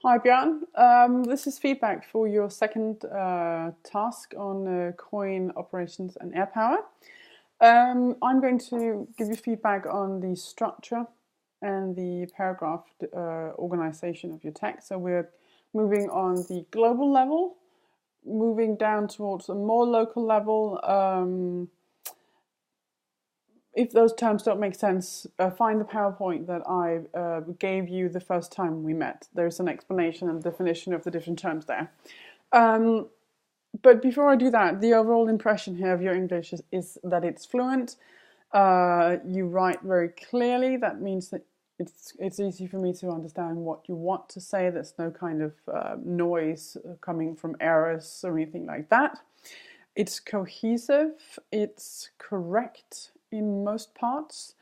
Hi Bjørn, this is feedback for your second task on coin operations and air power. I'm going to give you feedback on the structure and the paragraph organization of your text. So we're moving on the global level, moving down towards a more local level. If those terms don't make sense, find the PowerPoint that I gave you the first time we met. There's an explanation and definition of the different terms there. But before I do that, the overall impression here of your English is that it's fluent. You write very clearly. That means that it's easy for me to understand what you want to say. There's no kind of noise coming from errors or anything like that. It's cohesive. It's correct in most parts,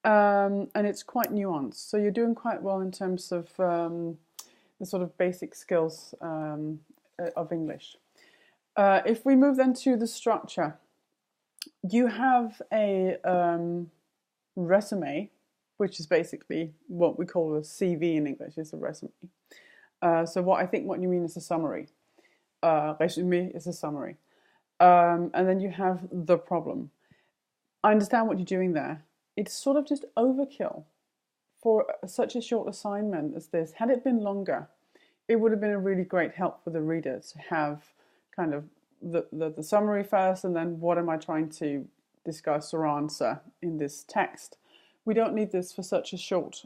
and it's quite nuanced. So you're doing quite well in terms of the sort of basic skills of English. If we move then to the structure, you have a resume, which is basically what we call a CV in English, is a resume. So what you mean is a summary. Resume is a summary. And then you have the problem. I understand what you're doing there. It's sort of just overkill for such a short assignment as this. Had it been longer, it would have been a really great help for the reader to have kind of the summary first, and then what am I trying to discuss or answer in this text. We don't need this for such a short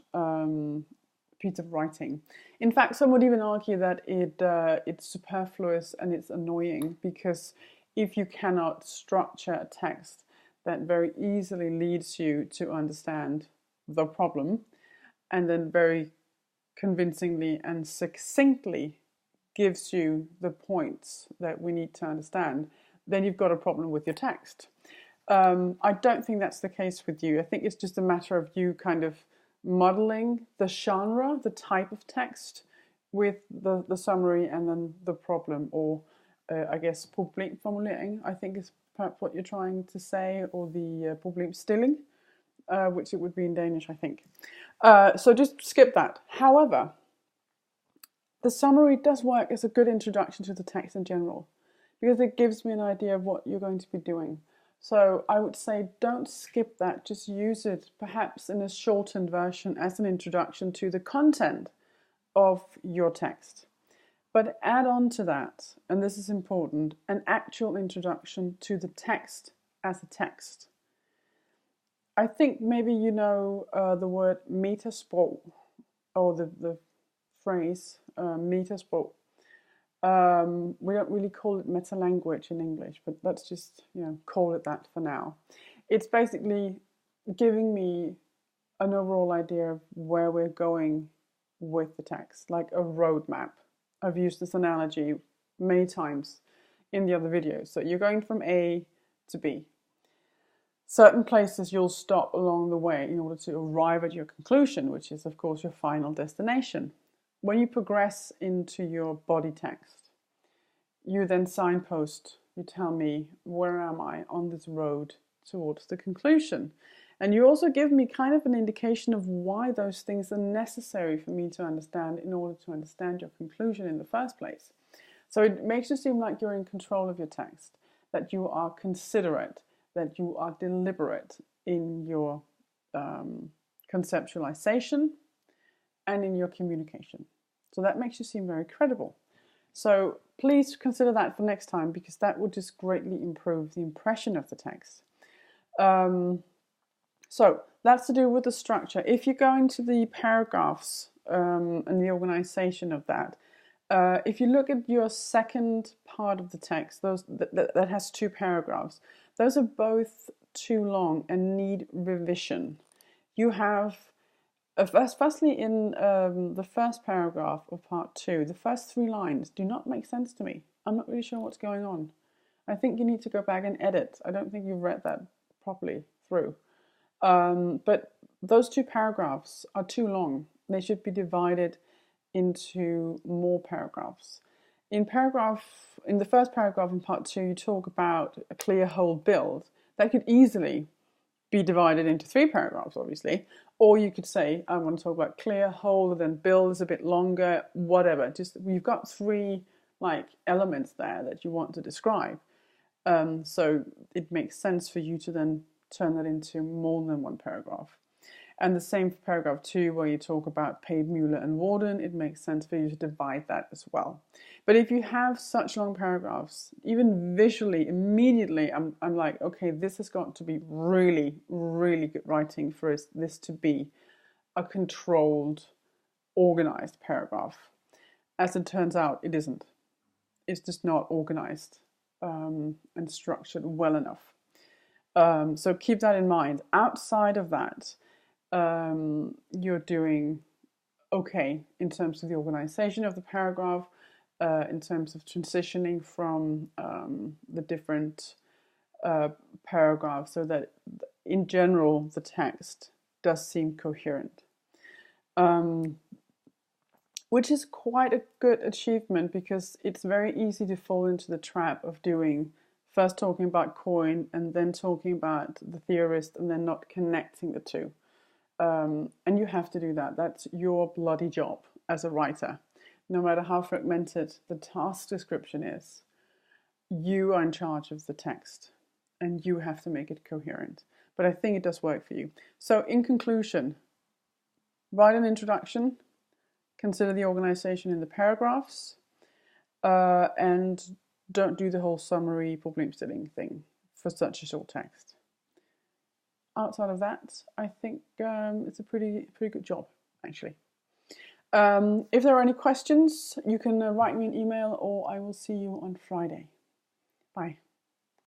piece of writing. In fact, some would even argue that it's superfluous and it's annoying, because if you cannot structure a text that very easily leads you to understand the problem, and then very convincingly and succinctly gives you the points that we need to understand, then you've got a problem with your text. I don't think that's the case with you. I think it's just a matter of you kind of modeling the genre, the type of text, with the summary and then the problem, or I guess problemformulering, I think is perhaps what you're trying to say, or the problemstilling, which it would be in Danish, I think. So just skip that. However, the summary does work as a good introduction to the text in general, because it gives me an idea of what you're going to be doing. So I would say don't skip that, just use it perhaps in a shortened version as an introduction to the content of your text. But add on to that, and this is important, an actual introduction to the text as a text. I think maybe you know the word metasprog, or the phrase metasprog. We don't really call it meta-language in English, but let's just call it that for now. It's basically giving me an overall idea of where we're going with the text, like a roadmap. I've used this analogy many times in the other videos. So you're going from A to B. Certain places you'll stop along the way in order to arrive at your conclusion, which is of course your final destination. When you progress into your body text, you then signpost, you tell me, where am I on this road towards the conclusion? And you also give me kind of an indication of why those things are necessary for me to understand in order to understand your conclusion in the first place. So it makes you seem like you're in control of your text, that you are considerate, that you are deliberate in your conceptualization and in your communication. So that makes you seem very credible. So please consider that for next time, because that will just greatly improve the impression of the text. So that's to do with the structure. If you go into the paragraphs and the organization of that, if you look at your second part of the text, that has 2 paragraphs, those are both too long and need revision. You have, firstly in the first paragraph of part 2, the first 3 lines do not make sense to me. I'm not really sure what's going on. I think you need to go back and edit. I don't think you've read that properly through. But those 2 paragraphs are too long. They should be divided into more paragraphs. In the first paragraph in part 2, you talk about a clear whole build. That could easily be divided into 3 paragraphs, obviously. Or you could say, I want to talk about clear, whole, then build is a bit longer, whatever. Just, you've got 3 like elements there that you want to describe. So it makes sense for you to then turn that into more than 1 paragraph. And the same for paragraph 2, where you talk about paid, Mueller, and Warden. It makes sense for you to divide that as well. But if you have such long paragraphs, even visually, immediately, I'm like, okay, this has got to be really, really good writing for this to be a controlled, organized paragraph. As it turns out, it isn't. It's just not organized and structured well enough. So keep that in mind. Outside of that, you're doing okay in terms of the organization of the paragraph, in terms of transitioning from the different paragraphs, so that in general the text does seem coherent, which is quite a good achievement, because it's very easy to fall into the trap of doing first talking about Coin and then talking about the theorist and then not connecting the two. And you have to do that. That's your bloody job as a writer. No matter how fragmented the task description is, you are in charge of the text and you have to make it coherent. But I think it does work for you. So in conclusion, write an introduction, consider the organization in the paragraphs, and don't do the whole summary problemstilling thing for such a short text. Outside of that, I think it's a pretty good job, actually. If there are any questions, you can write me an email, or I will see you on Friday. Bye.